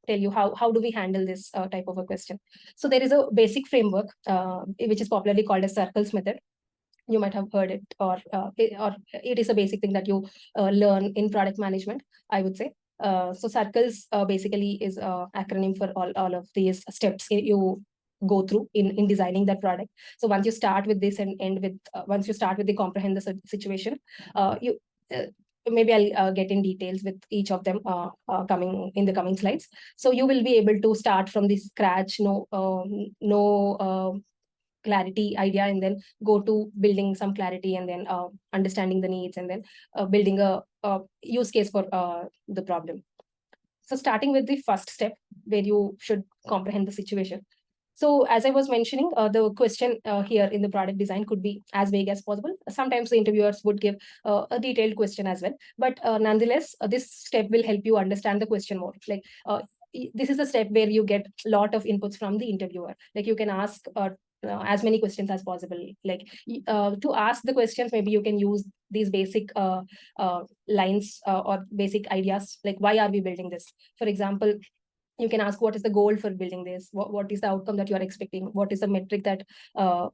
tell you how do we handle this type of a question. So there is a basic framework which is popularly called as circles method. You might have heard it, or it is a basic thing that you learn in product management, I would say. So circles basically is an acronym for all of these steps you go through in designing that product. So once you start with this and end with once you start with the comprehend the situation, you maybe I'll get in details with each of them coming in the coming slides. So you will be able to start from the scratch, no clarity idea, and then go to building some clarity, and then understanding the needs, and then building a use case for the problem. So starting with the first step, where you should comprehend the situation. So as I was mentioning, the question here in the product design could be as vague as possible. Sometimes the interviewers would give a detailed question as well, but nonetheless, this step will help you understand the question more. Like this is a step where you get a lot of inputs from the interviewer. Like you can ask as many questions as possible. Like to ask the questions, maybe you can use these basic lines or basic ideas, like why are we building this? For example, you can ask, what is the goal for building this? What is the outcome that you are expecting? What is the metric that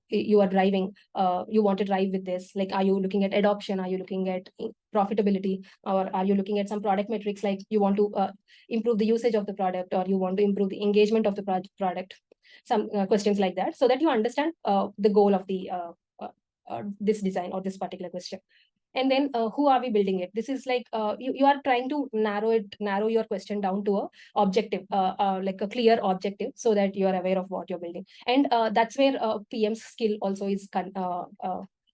you are driving? You want to drive with this? Like, are you looking at adoption? Are you looking at profitability? Or are you looking at some product metrics, like you want to improve the usage of the product, or you want to improve the engagement of the product? Some questions like that, so that you understand the goal of the this design or this particular question. And then who are we building it? This is like you are trying to narrow your question down to a objective, like a clear objective, so that you are aware of what you're building. And that's where PM's skill also is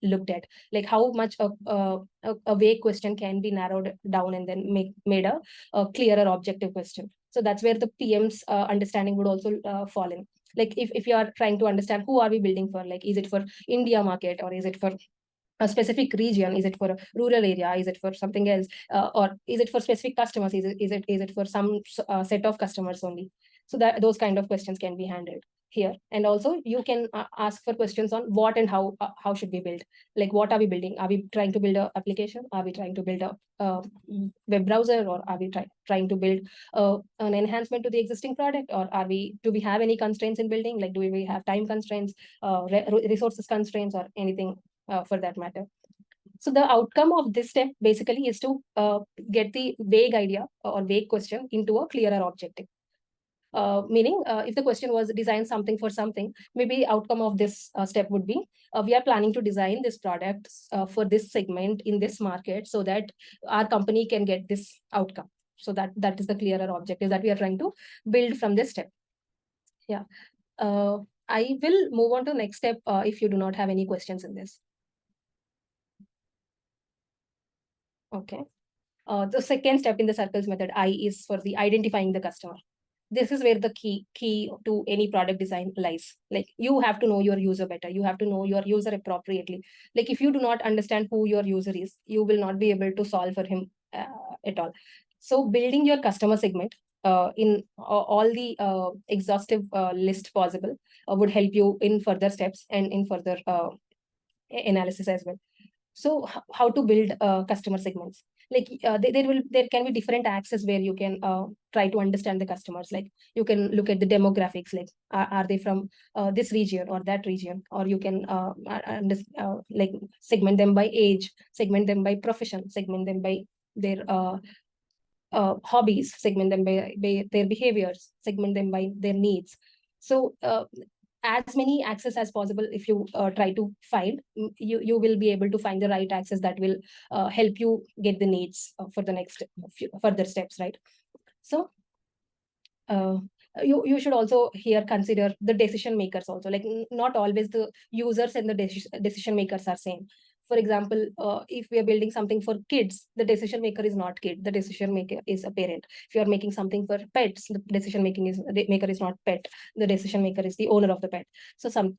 looked at, like how much a vague question can be narrowed down and then made a clearer objective question. So that's where the PM's understanding would also fall in. Like if you are trying to understand who are we building for, like is it for India market, or is it for a specific region? Is it for a rural area? Is it for something else? Or is it for specific customers? Is it for some set of customers only? So that those kind of questions can be handled here. And also you can ask for questions on what and how should we build. Like what are we building? Are we trying to build a application? Are we trying to build a web browser? Or are we trying to build an enhancement to the existing product? Or do we have any constraints in building? Like do we have time constraints, resources constraints, or anything for that matter? So the outcome of this step basically is to get the vague idea or vague question into a clearer objective. Meaning, if the question was design something for something, maybe outcome of this step would be, we are planning to design this product for this segment in this market, so that our company can get this outcome. So that is the clearer objective that we are trying to build from this step. Yeah. I will move on to the next step if you do not have any questions in this. Okay. The second step in the circles method, I, is for the identifying the customer. This is where the key to any product design lies. Like you have to know your user better. You have to know your user appropriately. Like if you do not understand who your user is, you will not be able to solve for him at all. So building your customer segment in all the exhaustive list possible would help you in further steps and in further analysis as well. So how to build customer segments? Like there can be different access where you can try to understand the customers. Like you can look at the demographics, like are they from this region or that region? Or you can like segment them by age, segment them by profession, segment them by their hobbies, segment them by their behaviors, segment them by their needs. So as many access as possible, if you try to find, you will be able to find the right access that will help you get the needs for the next further steps, right? So you should also here consider the decision makers also. Like not always the users and the decision makers are same. For example, if we are building something for kids, the decision maker is not kid. The decision maker is a parent. If you are making something for pets, the decision maker is not pet. The decision maker is the owner of the pet. So some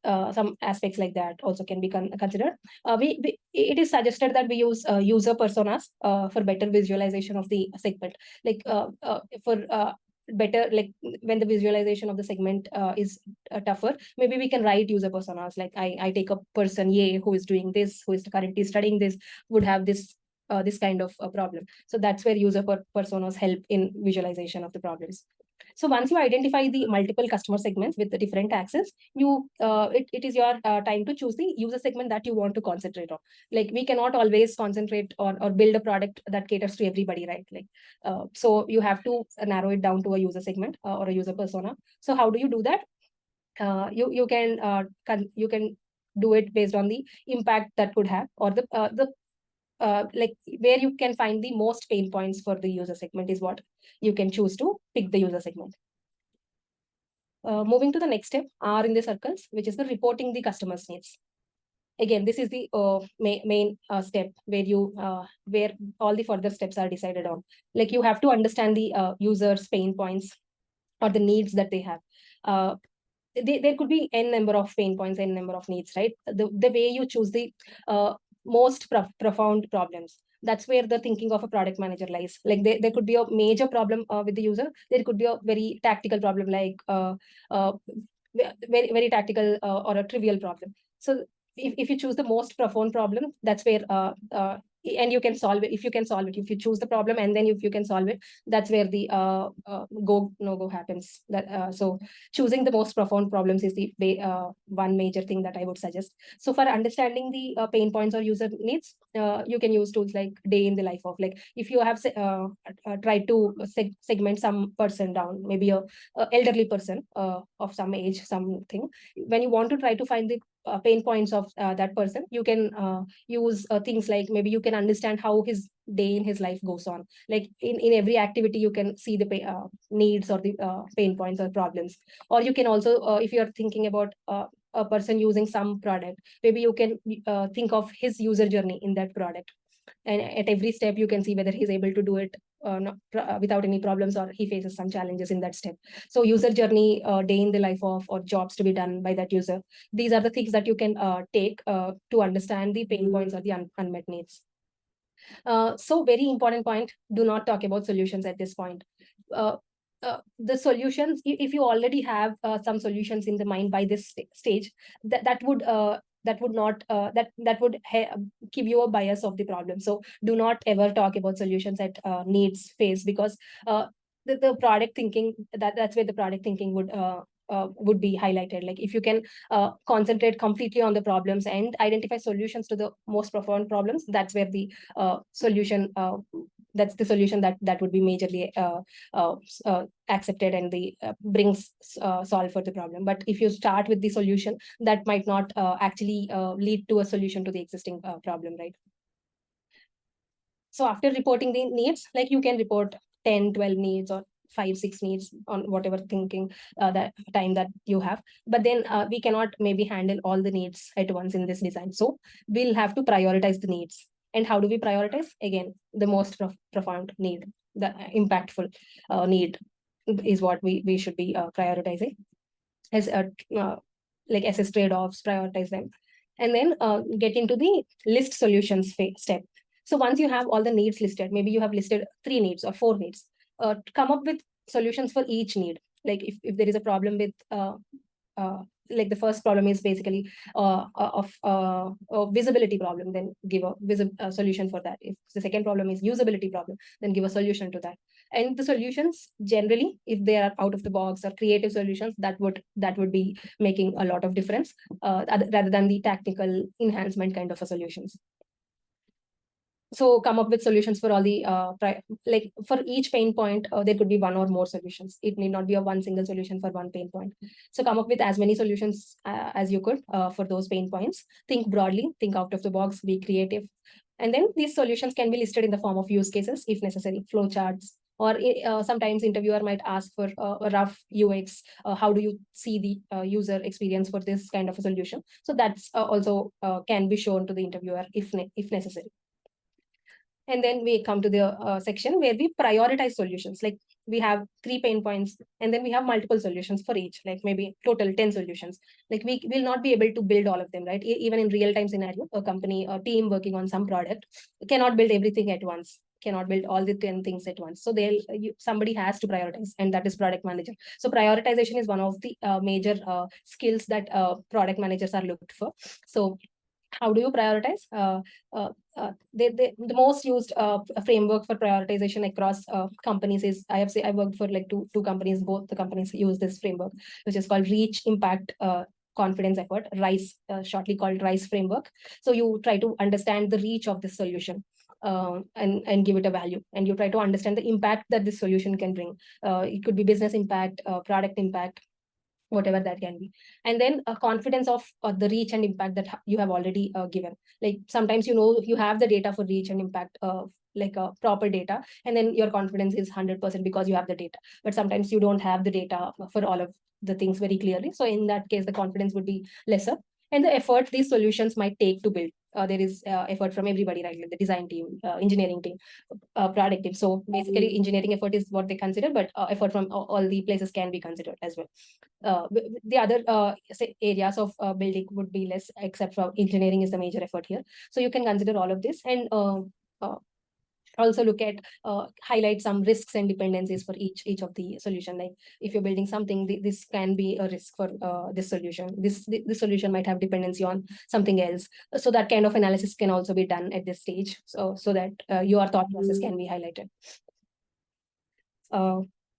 aspects like that also can be considered. It is suggested that we use user personas for better visualization of the segment. Like for better, like when the visualization of the segment is tougher, maybe we can write user personas. Like I take a person A who is doing this, who is currently studying this, would have this kind of a problem. So that's where user personas help in visualization of the problems. So once you identify the multiple customer segments with the different access, it is your time to choose the user segment that you want to concentrate on. Like we cannot always concentrate on or build a product that caters to everybody, right? Like so you have to narrow it down to a user segment or a user persona. So how do you do that? You can do it based on the impact that could have, or the like where you can find the most pain points for the user segment is what you can choose to pick the user segment. Moving to the next step, R in the circles, which is the reporting the customer's needs. Again, this is the main step where all the further steps are decided on. Like you have to understand the user's pain points or the needs that they have. There could be n number of pain points, n number of needs, right? The way you choose the most profound problems, that's where the thinking of a product manager lies. Like there could be a major problem with the user. There could be a very tactical problem, like very tactical or a trivial problem. So if you choose the most profound problem, that's where and you can solve it. If you can solve it, if you choose the problem and then if you can solve it, that's where the go no go happens. That so choosing the most profound problems is the one major thing that I would suggest. So for understanding the pain points or user needs, you can use tools like day in the life of. Like if you have tried to segment some person down, maybe a elderly person of some age, something. When you want to try to find the pain points of that person, you can use things like, maybe you can understand how his day in his life goes on. Like in every activity, you can see the needs or the pain points or problems. Or you can also, if you're thinking about a person using some product, maybe you can think of his user journey in that product. And at every step, you can see whether he's able to do it without any problems, or he faces some challenges in that step. So user journey, day in the life of, or jobs to be done by that user. These are the things that you can take to understand the pain points or the unmet needs. So very important point, do not talk about solutions at this point. The solutions, if you already have some solutions in the mind by this stage, that would not that would give you a bias of the problem. So do not ever talk about solutions at needs phase, because the product thinking, that's where the product thinking would be highlighted. Like if you can concentrate completely on the problems and identify solutions to the most profound problems, that's where the solution that's the solution that would be majorly accepted, and the brings solve for the problem. But if you start with the solution, that might not actually lead to a solution to the existing problem, right? So after reporting the needs, like you can report 10, 12 needs, or 5, 6 needs on whatever thinking that time that you have. But then we cannot maybe handle all the needs at once in this design. So we'll have to prioritize the needs. And how do we prioritize? Again, the most profound need, the impactful need is what we should be prioritizing. As like assess trade-offs, prioritize them, and then get into the list solutions step. So once you have all the needs listed, maybe you have listed 3 needs or 4 needs, come up with solutions for each need. Like if there is a problem with like the first problem is basically of a visibility problem, then give a solution for that. If the second problem is usability problem, then give a solution to that. And the solutions generally, if they are out of the box or creative solutions, that would be making a lot of difference rather than the tactical enhancement kind of a solutions. So come up with solutions for all the like for each pain point, there could be one or more solutions. It need not be a one single solution for one pain point. So come up with as many solutions as you could for those pain points. Think broadly, think out of the box, be creative. And then these solutions can be listed in the form of use cases if necessary, flowcharts, or sometimes interviewer might ask for a rough UX. How do you see the user experience for this kind of a solution? So that's also can be shown to the interviewer if necessary. And then we come to the section where we prioritize solutions. Like we have 3 pain points, and then we have multiple solutions for each, like maybe total 10 solutions. Like we will not be able to build all of them, right? Even in real-time scenario, a company, a team working on some product cannot build everything at once, cannot build all the 10 things at once. So somebody has to prioritize, and that is product manager. So prioritization is one of the major skills that product managers are looked for. So how do you prioritize? The most used framework for prioritization across companies is, I worked for like two companies. Both the companies use this framework, which is called Reach, Impact, Confidence, Effort, RICE, shortly called RICE framework. So you try to understand the reach of this solution, and give it a value, and you try to understand the impact that this solution can bring. It could be business impact, product impact, whatever that can be. And then a confidence of the reach and impact that you have already given. Like sometimes you have the data for reach and impact, like a proper data, and then your confidence is 100% because you have the data. But sometimes you don't have the data for all of the things very clearly, so in that case the confidence would be lesser. And the effort these solutions might take to build, there is effort from everybody, right? Like the design team, engineering team, product team. So basically engineering effort is what they consider, but effort from all the places can be considered as well. The other say areas of building would be less, except for engineering is the major effort here. So you can consider all of this, and uh, also look at highlight some risks and dependencies for each of the solution. Like if you're building something, this can be a risk for this solution. This solution might have dependency on something else. So that kind of analysis can also be done at this stage, so that your thought process can be highlighted.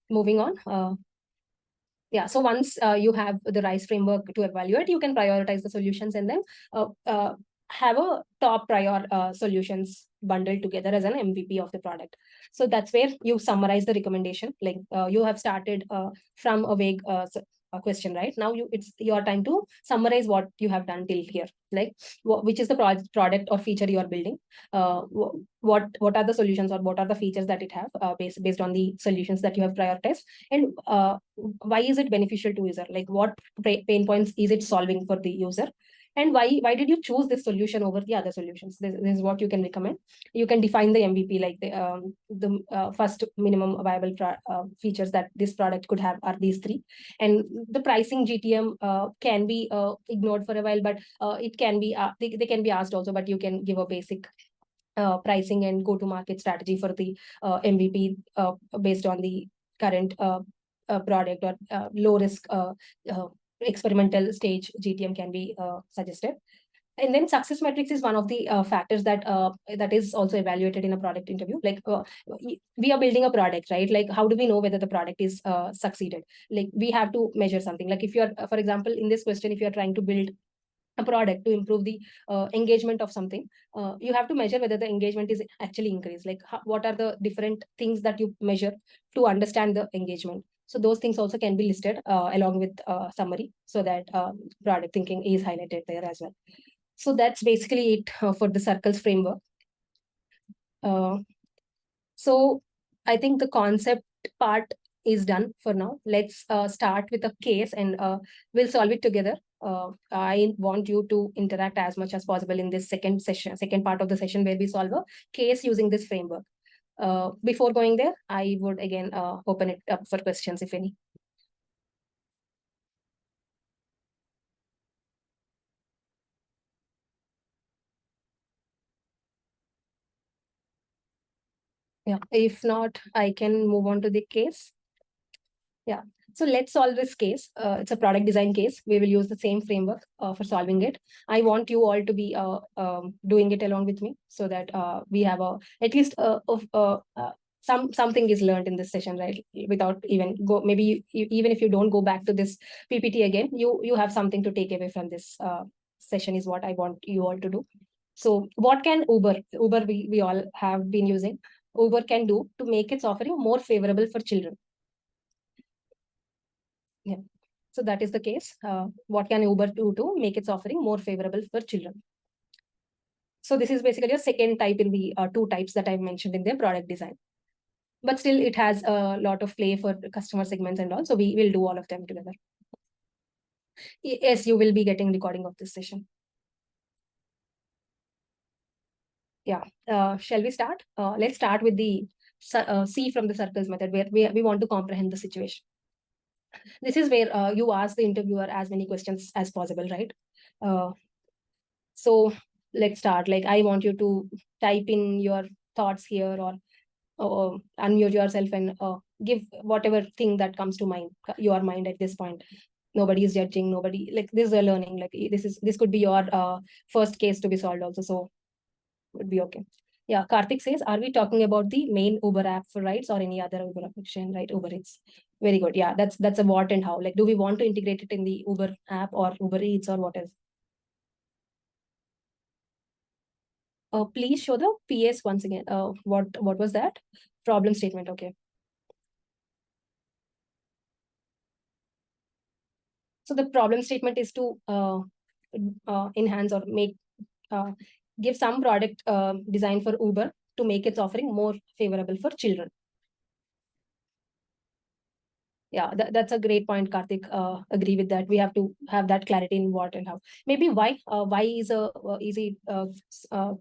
Moving on. Yeah, so once you have the RICE framework to evaluate, you can prioritize the solutions, and then have a top prior solutions bundled together as an MVP of the product. So that's where you summarize the recommendation. Like you have started from a vague question, right? Now it's your time to summarize what you have done till here. Like which is the product or feature you are building, what are the solutions or what are the features that it have, based on the solutions that you have prioritized, and why is it beneficial to user? Like what pain points is it solving for the user, and why did you choose this solution over the other solutions? This is what you can recommend. You can define the MVP, like the first minimum viable features that this product could have are these three. And the pricing GTM can be ignored for a while, but it can be they can be asked also, but you can give a basic pricing and go-to-market strategy for the MVP based on the current product, or low-risk experimental stage GTM can be suggested. And then success metrics is one of the factors that is also evaluated in a product interview. Like we are building a product, right? Like how do we know whether the product is succeeded? Like we have to measure something. Like if you're, for example, in this question, if you're trying to build a product to improve the engagement of something, you have to measure whether the engagement is actually increased. Like what are the different things that you measure to understand the engagement? So those things also can be listed along with summary, so that product thinking is highlighted there as well. So that's basically it for the circles framework. So I think the concept part is done for now. Let's start with a case, and we'll solve it together. I want you to interact as much as possible in this second part of the session, where we solve a case using this framework. Before going there, I would again open it up for questions, if any. Yeah, if not, I can move on to the case. Yeah, so let's solve this case. It's a product design case. We will use the same framework for solving it. I want you all to be doing it along with me, so that we have at least something is learned in this session, right? Without even maybe even if you don't go back to this PPT again, you have something to take away from this session, is what I want you all to do. So what can Uber we all have been using, Uber can do to make its offering more favorable for children? Yeah. So that is the case. What can Uber do to make its offering more favorable for children? So this is basically a second type in the two types that I've mentioned in the product design. But still, it has a lot of play for customer segments and all. So we will do all of them together. Yes, you will be getting recording of this session. Yeah. Shall we start? Let's start with the C from the circles method, where we want to comprehend the situation. This is where you ask the interviewer as many questions as possible, right? So let's start. Like I want you to type in your thoughts here, or unmute yourself and give whatever thing that comes to your mind at this point. nobody is judging, nobody, like, this is a learning, like, this could be your first case to be solved also, so would be okay. Yeah, Karthik says, are we talking about the main Uber app for rides or any other Uber application, right? Uber Eats. Very good. Yeah, that's a what and how. Like, do we want to integrate it in the Uber app or Uber Eats, or what is? Please show the PS once again. What was that? Problem statement. Okay. So the problem statement is to enhance or make uh, give some product design for Uber to make its offering more favorable for children. Yeah, that's a great point, Karthik. Agree with that. We have to have that clarity in what and how. Maybe why is a easy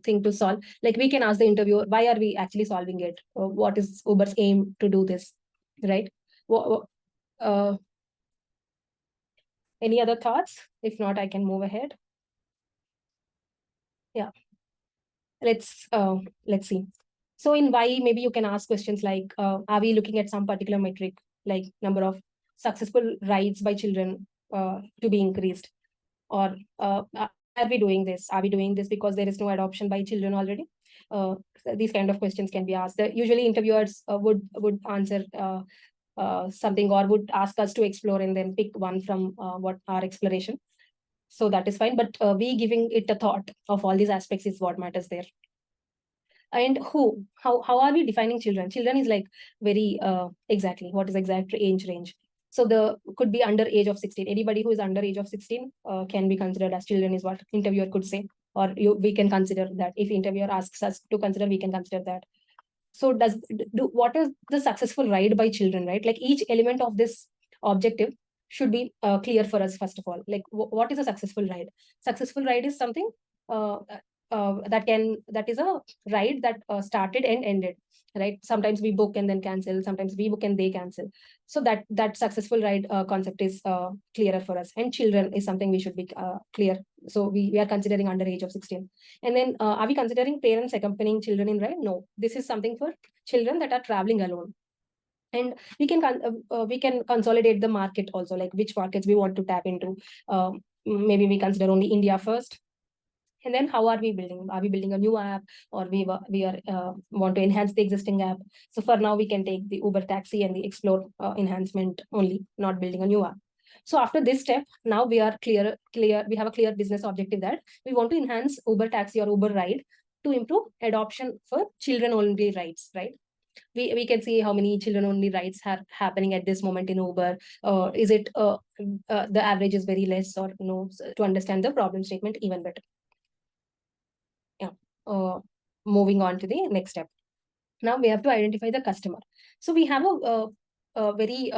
thing to solve. Like, we can ask the interviewer, why are we actually solving it? What is Uber's aim to do this, right? Uh, any other thoughts? If not, I can move ahead. Yeah, let's see. So in why, maybe you can ask questions like, are we looking at some particular metric, like number of successful rides by children to be increased? Or are we doing this? Are we doing this because there is no adoption by children already? These kind of questions can be asked. Usually interviewers would answer something, or would ask us to explore and then pick one from what our exploration. So that is fine. But we giving it a thought of all these aspects is what matters there. And how are we defining children? Children is like very exactly what is exact age range. So the could be under age of 16. Anybody who is under age of 16 can be considered as children, is what interviewer could say. Or we can consider that. If interviewer asks us to consider, we can consider that. So what is the successful ride by children, right? Like, each element of this objective should be clear for us. First of all, like, what is a successful ride? Successful ride is something uh, that is a ride that started and ended, right? Sometimes we book and then cancel, sometimes we book and they cancel. So that successful ride concept is clearer for us. And children is something we should be clear. So we are considering under age of 16. And then are we considering parents accompanying children in ride? No, this is something for children that are traveling alone. And we can consolidate the market also, like which markets we want to tap into. Maybe we consider only India first. And then how are we building? Are we building a new app, or we are want to enhance the existing app? So for now, we can take the Uber taxi and the explore enhancement only, not building a new app. So after this step, now we are clear. We have a clear business objective that we want to enhance Uber taxi or Uber ride to improve adoption for children only rides, right? We can see how many children only rides are happening at this moment in Uber. Is it the average is very less or no? So to understand the problem statement even better. Yeah. Moving on to the next step. Now we have to identify the customer. So we have a very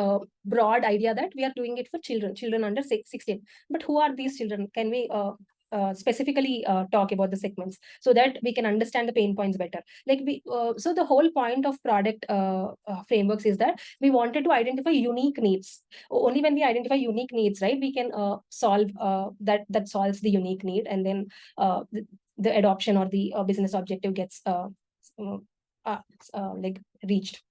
broad idea that we are doing it for children under 16. But who are these children? Can we specifically talk about the segments so that we can understand the pain points better? Like, so the whole point of product frameworks is that we wanted to identify unique needs. Only when we identify unique needs, right, we can solve that solves the unique need, and then the adoption or the business objective gets like reached.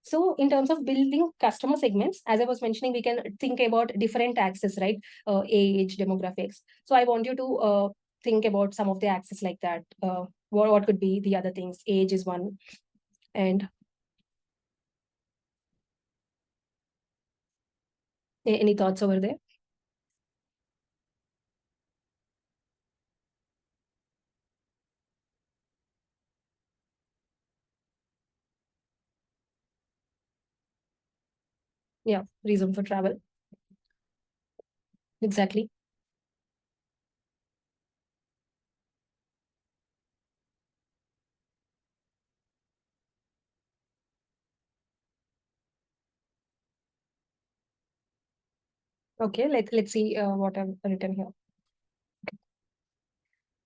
So in terms of building customer segments, as I was mentioning, we can think about different axes, right? Age, demographics. So I want you to think about some of the axes like that. What could be the other things? Age is one. And any thoughts over there? Yeah, reason for travel. Exactly. Okay, let's see what I've written here.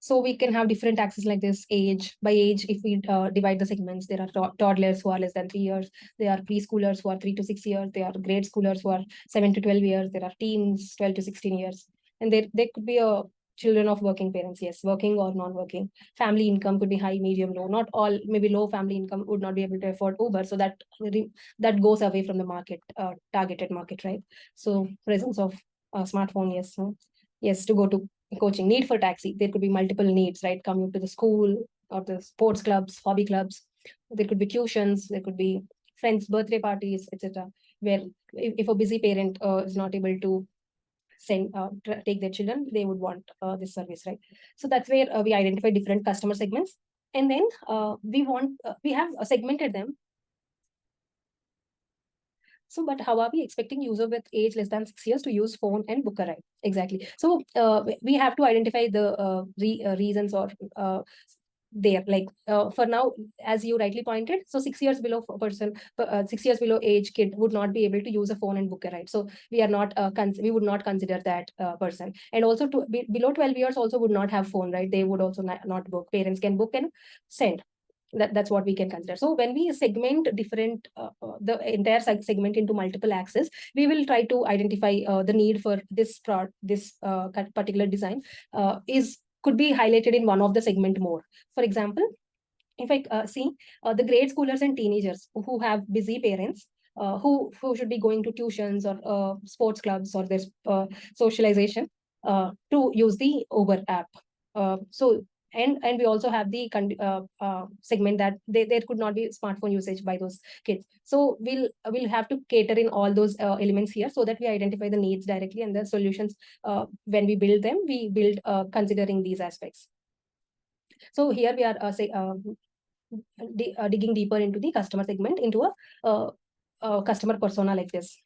So we can have different axes like this. Age, by age, if we divide the segments, there are toddlers who are less than 3 years. There are preschoolers who are 3 to 6 years. There are grade schoolers who are 7 to 12 years. There are teens, 12 to 16 years. And there could be a Children of working parents, yes, working or non-working. Family income could be high, medium, low. Not all, maybe low family income would not be able to afford Uber. So that goes away from the market, targeted market, right? So presence of smartphone, yes, no? Yes, to go to coaching. Need for taxi. There could be multiple needs, right? Commute to the school or the sports clubs, hobby clubs. There could be tuitions. There could be friends' birthday parties, etc. Where if a busy parent is not able to take their children, they would want this service, right? So that's where we identify different customer segments, and then we have segmented them. So, but how are we expecting user with age less than 6 years to use phone and book a ride? Exactly. So we have to identify the reasons or there, like for now, as you rightly pointed, so 6 years below person, 6 years below age kid would not be able to use a phone and book a ride. So we are not we would not consider that person. And also below 12 years also would not have phone, right? They would also not book. Parents can book and send. That's what we can consider. So when we segment different the entire segment into multiple axes, we will try to identify the need for this particular design is could be highlighted in one of the segment more. For example, if I see the grade schoolers and teenagers who have busy parents, who should be going to tuitions or sports clubs or this socialization to use the Uber app. So and we also have the segment that there could not be smartphone usage by those kids. So we'll have to cater in all those elements here, so that we identify the needs directly, and the solutions when we build them, we build considering these aspects. So here we are digging deeper into the customer segment, into a customer persona like this.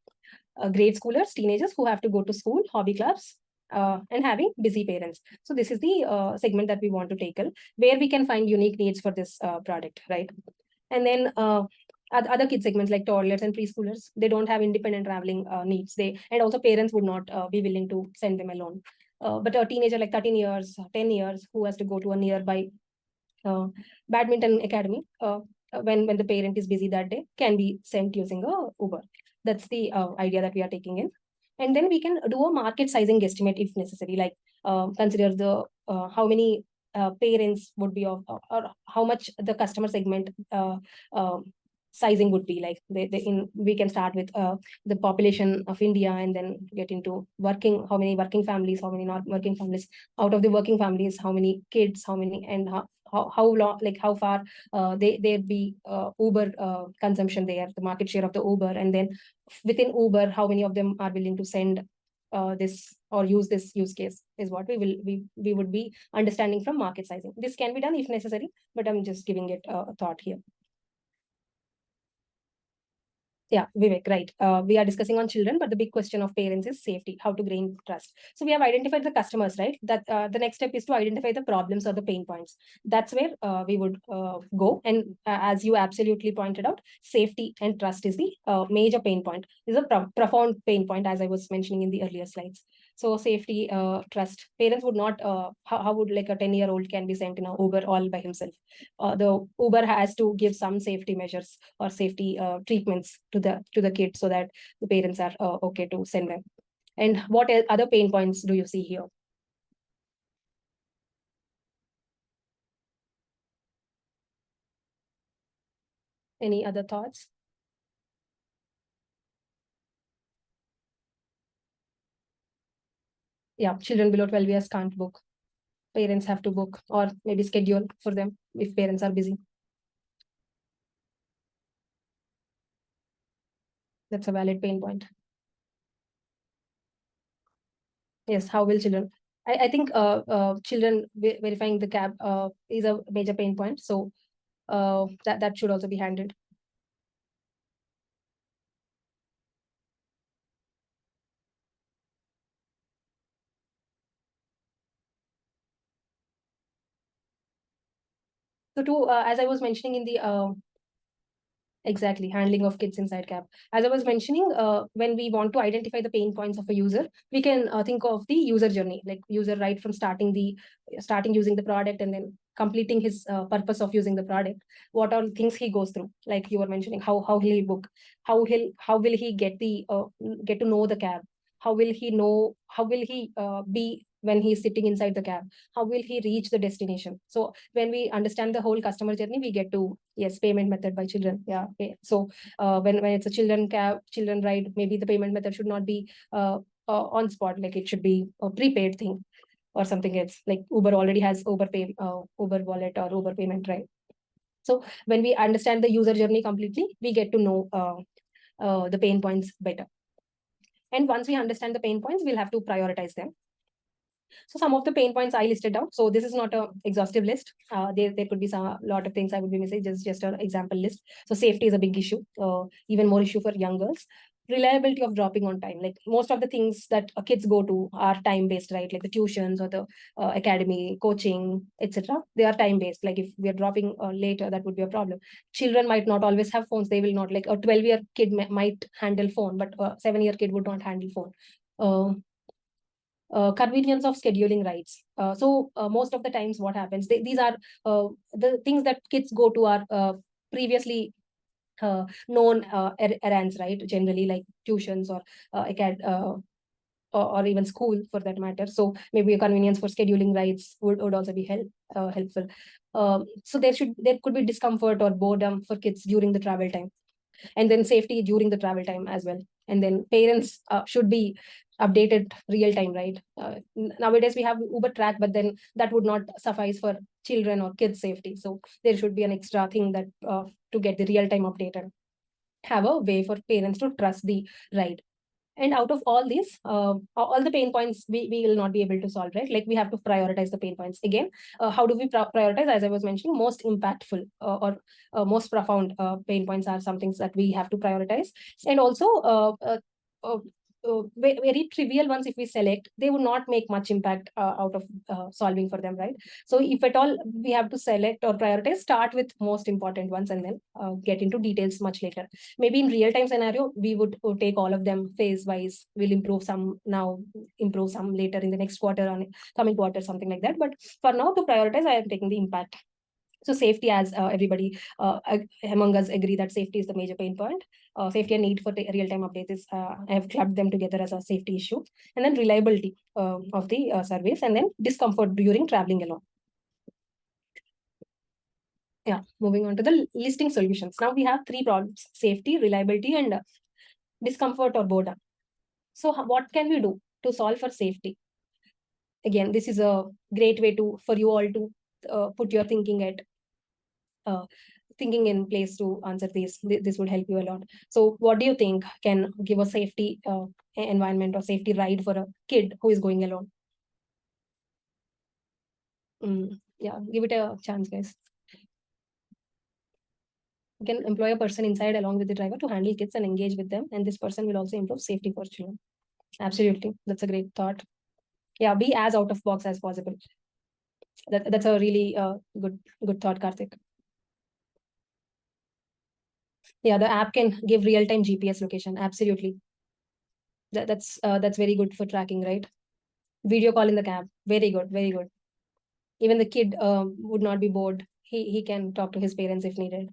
Grade schoolers, teenagers who have to go to school, hobby clubs, and having busy parents. So this is the segment that we want to tackle, where we can find unique needs for this product, right? And then other kid segments like toddlers and preschoolers, they don't have independent traveling needs. And also parents would not be willing to send them alone. But a teenager like 13 years, 10 years, who has to go to a nearby badminton academy, when the parent is busy that day, can be sent using a Uber. That's the idea that we are taking in. And then we can do a market sizing guesstimate if necessary, like consider the how many parents would be of, or how much the customer segment sizing would be. Like we can start with the population of India, and then get into how many working families, how many not working families, out of the working families, how many kids, how many, and how long, like how far there'd be Uber consumption there, the market share of the Uber, and then within Uber, how many of them are willing to send this or use this use case, is what we would be understanding from market sizing. This can be done if necessary, but I'm just giving it a thought here. Yeah, Vivek, right. We are discussing on children, but the big question of parents is safety, how to gain trust. So we have identified the customers, right? That the next step is to identify the problems or the pain points. That's where we would go. And as you absolutely pointed out, safety and trust is the major pain point. Is a profound pain point, as I was mentioning in the earlier slides. So safety, trust. Parents would not. How would like a 10-year-old can be sent in an Uber all by himself? The Uber has to give some safety measures or safety treatments to the kids, so that the parents are okay to send them. And what other pain points do you see here? Any other thoughts? Yeah, children below 12 years can't book. Parents have to book, or maybe schedule for them if parents are busy. That's a valid pain point. Yes, how will children? I think children verifying the cab is a major pain point. So that should also be handled. So as I was mentioning in the exactly, handling of kids inside cab. As I was mentioning, when we want to identify the pain points of a user, we can think of the user journey, like user right from starting using the product, and then completing his purpose of using the product. What all things he goes through, like you were mentioning, how he'll book, how will he get to know the cab, how will he be when he's sitting inside the cab? How will he reach the destination? So when we understand the whole customer journey, we get to, yes, payment method by children. Yeah. Okay. So when it's a children ride, maybe the payment method should not be on spot, like it should be a prepaid thing or something else. Like Uber already has Uber wallet or Uber payment, right? So when we understand the user journey completely, we get to know the pain points better. And once we understand the pain points, we'll have to prioritize them. So some of the pain points I listed down. So this is not a exhaustive list. There could be some lot of things I would be missing. Just an example list. So safety is a big issue, even more issue for young girls. Reliability of dropping on time. Like most of the things that kids go to are time based, right? Like the tuitions or the academy, coaching, etc. They are time based. Like if we are dropping later, that would be a problem. Children might not always have phones. They will not, like a 12-year kid might handle phone, but a 7-year kid would not handle phone. Convenience of scheduling rides. So most of the times what happens, these are the things that kids go to are previously known errands, right? Generally like tuitions or or even school for that matter. So maybe a convenience for scheduling rides would also be helpful. So there could be discomfort or boredom for kids during the travel time, and then safety during the travel time as well. And then parents should be updated real time, right? Nowadays we have Uber track, but then that would not suffice for children or kids safety. So there should be an extra thing that to get the real time update and have a way for parents to trust the ride. And out of all these, all the pain points we will not be able to solve, right? Like we have to prioritize the pain points. Again, how do we prioritize? As I was mentioning, most impactful or most profound pain points are some things that we have to prioritize. And also uh, very trivial ones, if we select, they would not make much impact out of solving for them, right? So if at all we have to select or prioritize, start with most important ones and then get into details much later. Maybe in real time scenario, we would take all of them phase wise. We'll improve some now, improve some later in the next quarter, on coming quarter, something like that. But for now, to prioritize, I am taking the impact. So safety, as everybody among us agree that safety is the major pain point. Safety and need for real-time updates is, I have clubbed them together as a safety issue. And then reliability of the service, and then discomfort during traveling alone. Yeah, moving on to the listing solutions. Now we have 3 problems: safety, reliability, and discomfort or boredom. So what can we do to solve for safety? Again, this is a great way to for you all to put your uh, thinking in place to answer these. This would help you a lot. So what do you think can give a safety environment or safety ride for a kid who is going alone? Yeah, give it a chance, guys. You can employ a person inside along with the driver to handle kids and engage with them, and this person will also improve safety for children. Absolutely, that's a great thought. Yeah, be as out of box as possible. That's a really good thought, Karthik. Yeah, the app can give real-time GPS location. Absolutely. That's very good for tracking, right? Video call in the cab. Very good, very good. Even the kid would not be bored. He can talk to his parents if needed.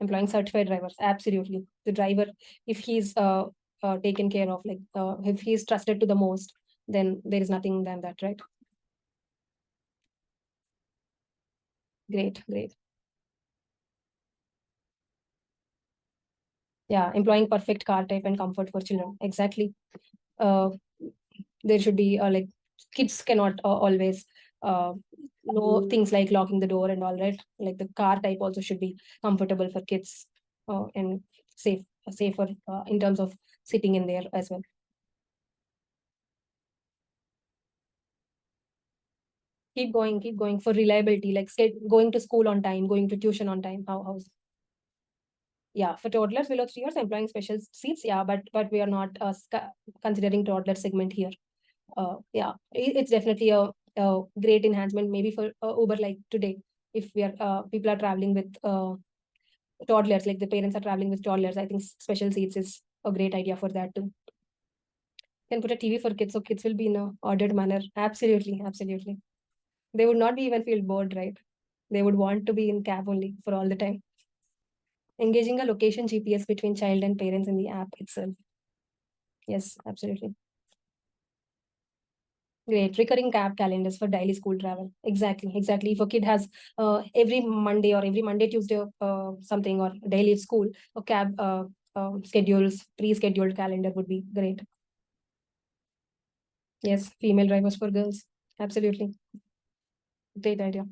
Employing certified drivers. Absolutely. The driver, if he's taken care of, like if he's trusted to the most, then there is nothing than that, right? Great, great. Yeah, employing perfect car type and comfort for children. Exactly. Uh, there should be like kids cannot always know things like locking the door and all, right? Like the car type also should be comfortable for kids and safer in terms of sitting in there as well. Keep going for reliability, like going to school on time, going to tuition on time. How's Yeah, for toddlers below 3 years, employing special seats. Yeah, but we are not considering toddler segment here. Yeah, it's definitely a great enhancement maybe for Uber, like today. If we are people are traveling with toddlers, like the parents are traveling with toddlers, I think special seats is a great idea for that too. Can put a TV for kids so kids will be in a ordered manner. Absolutely, absolutely. They would not be even feel bored, right? They would want to be in cab only for all the time. Engaging a location GPS between child and parents in the app itself. Yes, absolutely. Great. Recurring cab calendars for daily school travel. Exactly. If a kid has every Monday or every Monday, Tuesday, something, or daily school, a cab schedules, pre-scheduled calendar would be great. Yes, female drivers for girls. Absolutely. Great idea.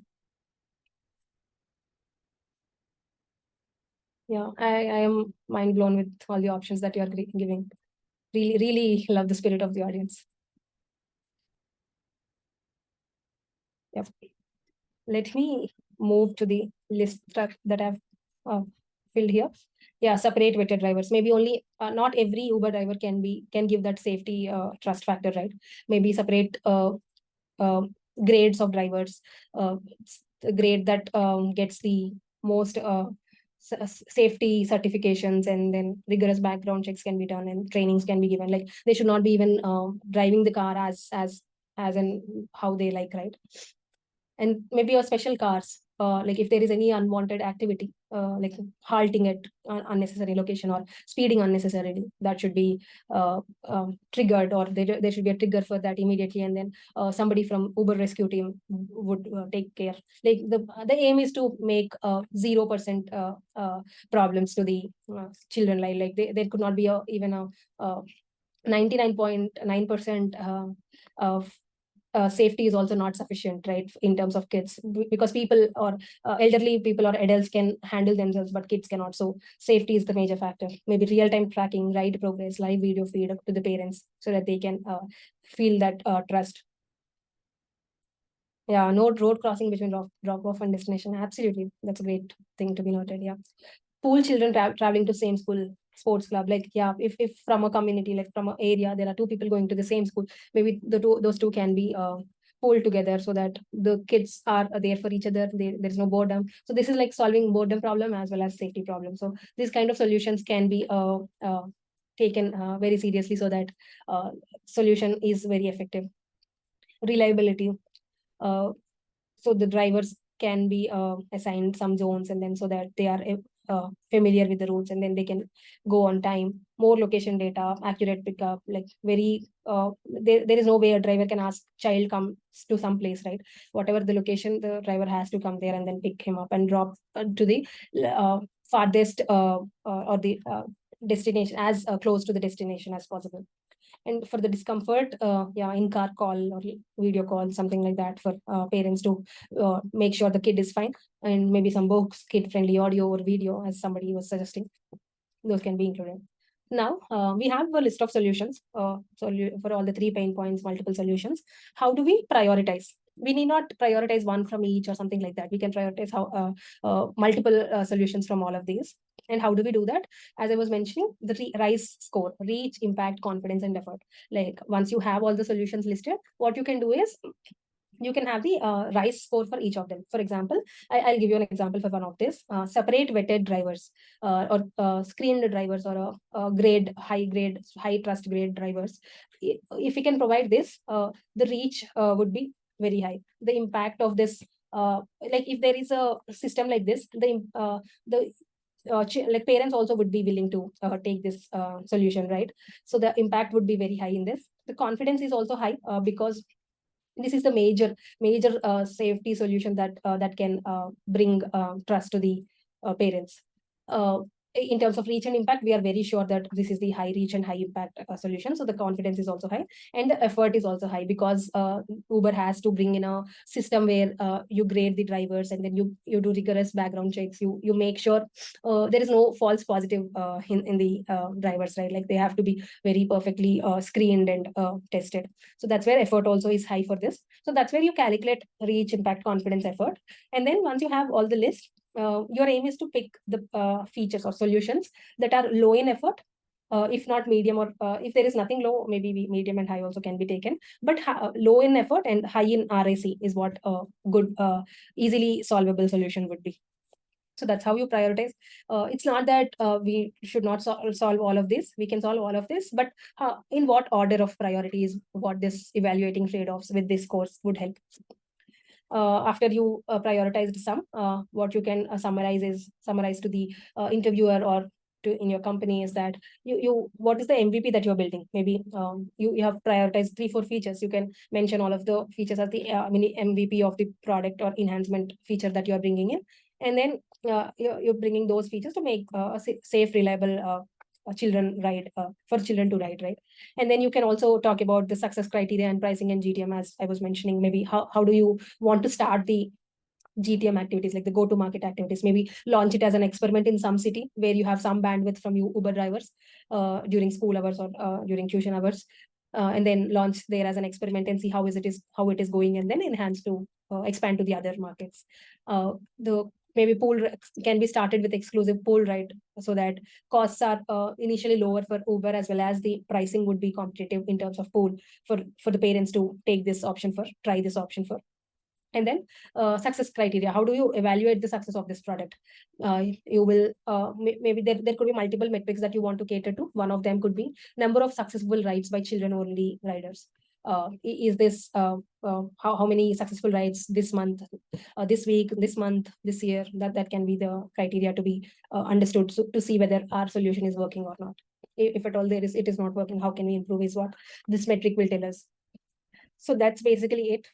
Yeah, I am mind blown with all the options that you are giving. Really love the spirit of the audience. Yep. Let me move to the list that I've uh, filled here. Yeah, separate vetted drivers. Maybe only not every Uber driver can give that safety trust factor, right? Maybe separate uh, grades of drivers. The grade that gets the most safety certifications, and then rigorous background checks can be done and trainings can be given. Like they should not be even driving the car as in how they like, right? And maybe your special cars, like if there is any unwanted activity, like halting at unnecessary location or speeding unnecessarily, that should be triggered, or there should be a trigger for that immediately, and then somebody from Uber rescue team would take care. Like the aim is to make 0% problems to the children. Like there could not be even a 99.9% of safety is also not sufficient, right, in terms of kids, because people or elderly people or adults can handle themselves, but kids cannot. So safety is the major factor. Maybe real-time tracking, ride progress, live video feed up to the parents so that they can feel that trust. Yeah, no road crossing between drop off and destination. Absolutely, that's a great thing to be noted. Yeah, pool children traveling to same school, sports club. Like, yeah, if from a community, like from an area, there are two people going to the same school, maybe those two can be pooled together so that the kids are there for each other. There's no boredom. So this is like solving boredom problem as well as safety problem. So these kind of solutions can be taken very seriously, so that solution is very effective. Reliability. Uh, so the drivers can be assigned some zones, and then so that they are familiar with the routes, and then they can go on time. More location data, accurate pickup, like very there is no way a driver can ask child comes to some place, right? Whatever the location, the driver has to come there and then pick him up and drop to the farthest or the destination, as close to the destination as possible. And for the discomfort, yeah, in car call or video call, something like that, for parents to make sure the kid is fine, and maybe some books, kid friendly audio or video, as somebody was suggesting, those can be included. Now we have a list of solutions. So for all the 3 pain points, multiple solutions. How do we prioritize? We need not prioritize one from each or something like that. We can prioritize how multiple solutions from all of these. And how do we do that? As I was mentioning, the RISE score: reach, impact, confidence, and effort. Like once you have all the solutions listed, what you can do is you can have the RISE score for each of them. For example, I'll give you an example for one of this. Separate vetted drivers or screened drivers, or high trust grade drivers. If we can provide this, the reach would be very high. The impact of this, like if there is a system like this, the like parents also would be willing to take this solution, right? So the impact would be very high in this. The confidence is also high because this is the major safety solution that can bring trust to the parents. In terms of reach and impact, we are very sure that this is the high reach and high impact solution. So the confidence is also high, and the effort is also high, because Uber has to bring in a system where you grade the drivers, and then you do rigorous background checks. You make sure there is no false positive in the drivers, right? Like they have to be very perfectly screened and tested. So that's where effort also is high for this. So that's where you calculate reach, impact, confidence, effort. And then once you have all the list, your aim is to pick the features or solutions that are low in effort, if not medium, or if there is nothing low, maybe medium and high also can be taken. But low in effort and high in RAC is what a good, easily solvable solution would be. So that's how you prioritize. It's not that we should not solve all of this. We can solve all of this, but in what order of priority is what this evaluating trade-offs with this course would help. After you prioritized some, what you can summarize to the interviewer or in your company is that you what is the MVP that you're building? Maybe you have prioritized 3-4 features. You can mention all of the features as the MVP of the product or enhancement feature that you're bringing in, and then you're bringing those features to make a safe, reliable children ride for children to ride, right? And then you can also talk about the success criteria and pricing and GTM, as I was mentioning. Maybe how do you want to start the GTM activities, like the go-to-market activities? Maybe launch it as an experiment in some city where you have some bandwidth from you Uber drivers during school hours or during tuition hours, and then launch there as an experiment and see how it is going, and then enhance to expand to the other markets. The maybe pool can be started with exclusive pool ride, so that costs are initially lower for Uber, as well as the pricing would be competitive in terms of pool for the parents to take this option for, try this option for. And then success criteria. How do you evaluate the success of this product? You will maybe there could be multiple metrics that you want to cater to. One of them could be number of successful rides by children only riders. Is this how many successful rides this month, this week, this month, this year? That can be the criteria to be understood, to see whether our solution is working or not. If at all it is not working, how can we improve, is what this metric will tell us. So that's basically it.